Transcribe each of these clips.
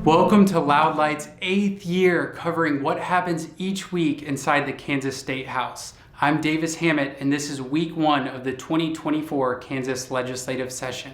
Welcome to Loud Light's 8th year covering what happens each week inside the Kansas State House. I'm Davis Hammett, and this is week 1 of the 2024 Kansas legislative session.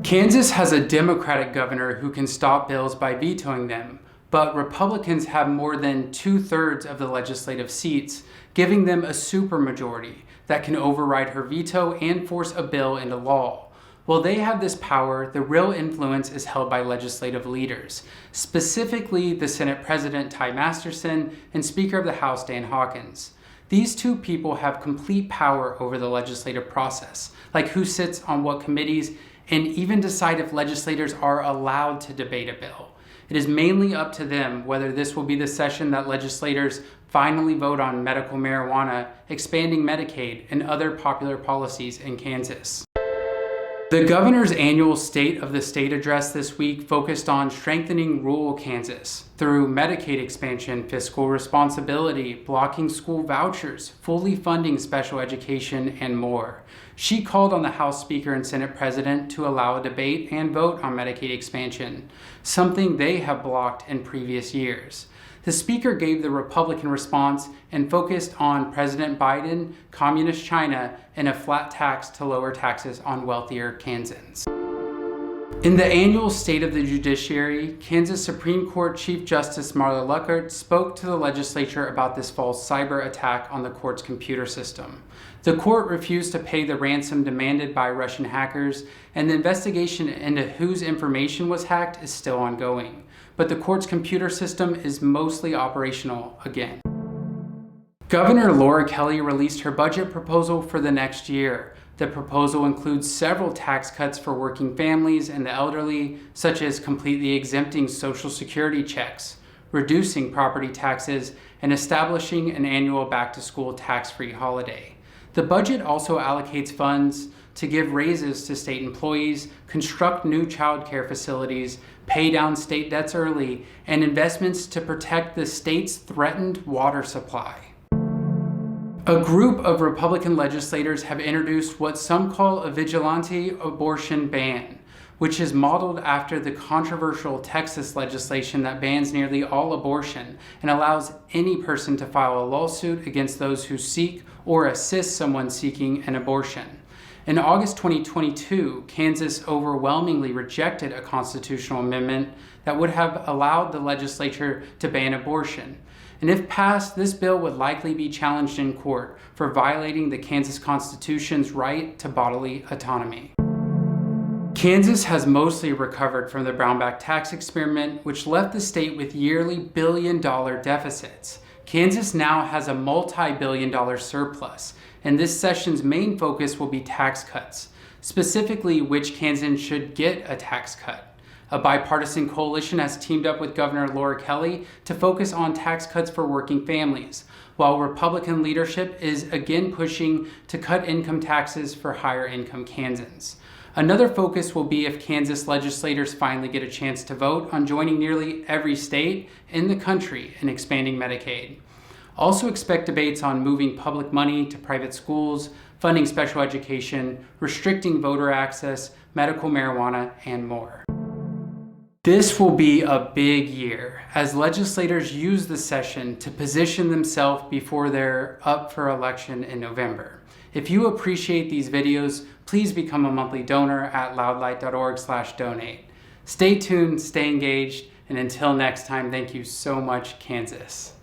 Kansas has a Democratic governor who can stop bills by vetoing them, but Republicans have more than 2/3 of the legislative seats, giving them a supermajority that can override her veto and force a bill into law. While they have this power, the real influence is held by legislative leaders, specifically the Senate President Ty Masterson and Speaker of the House Dan Hawkins. These two people have complete power over the legislative process, like who sits on what committees and even decide if legislators are allowed to debate a bill. It is mainly up to them whether this will be the session that legislators finally vote on medical marijuana, expanding Medicaid, and other popular policies in Kansas. The governor's annual State of the State address this week focused on strengthening rural Kansas through Medicaid expansion, fiscal responsibility, blocking school vouchers, fully funding special education, and more. She called on the House Speaker and Senate President to allow a debate and vote on Medicaid expansion, something they have blocked in previous years. The Speaker gave the Republican response and focused on President Biden, Communist China, and a flat tax to lower taxes on wealthier Kansans. In the annual State of the Judiciary, Kansas Supreme Court Chief Justice Marla Luckert spoke to the legislature about this false cyber attack on the court's computer system. The court refused to pay the ransom demanded by Russian hackers, and the investigation into whose information was hacked is still ongoing. But the court's computer system is mostly operational again. Governor Laura Kelly released her budget proposal for the next year. The proposal includes several tax cuts for working families and the elderly, such as completely exempting Social Security checks, reducing property taxes, and establishing an annual back-to-school tax-free holiday. The budget also allocates funds to give raises to state employees, construct new child care facilities, pay down state debts early, and investments to protect the state's threatened water supply. A group of Republican legislators have introduced what some call a vigilante abortion ban, which is modeled after the controversial Texas legislation that bans nearly all abortion and allows any person to file a lawsuit against those who seek or assist someone seeking an abortion. In August 2022, Kansas overwhelmingly rejected a constitutional amendment that would have allowed the legislature to ban abortion. And if passed, this bill would likely be challenged in court for violating the Kansas Constitution's right to bodily autonomy. Kansas has mostly recovered from the Brownback tax experiment, which left the state with yearly billion-dollar deficits. Kansas now has a multi-billion-dollar surplus, and this session's main focus will be tax cuts, specifically which Kansans should get a tax cut. A bipartisan coalition has teamed up with Governor Laura Kelly to focus on tax cuts for working families, while Republican leadership is again pushing to cut income taxes for higher income Kansans. Another focus will be if Kansas legislators finally get a chance to vote on joining nearly every state in the country in expanding Medicaid. Also expect debates on moving public money to private schools, funding special education, restricting voter access, medical marijuana, and more. This will be a big year as legislators use the session to position themselves before they're up for election in November. If you appreciate these videos, please become a monthly donor at loudlight.org/donate. Stay tuned, stay engaged, and until next time, thank you so much, Kansas.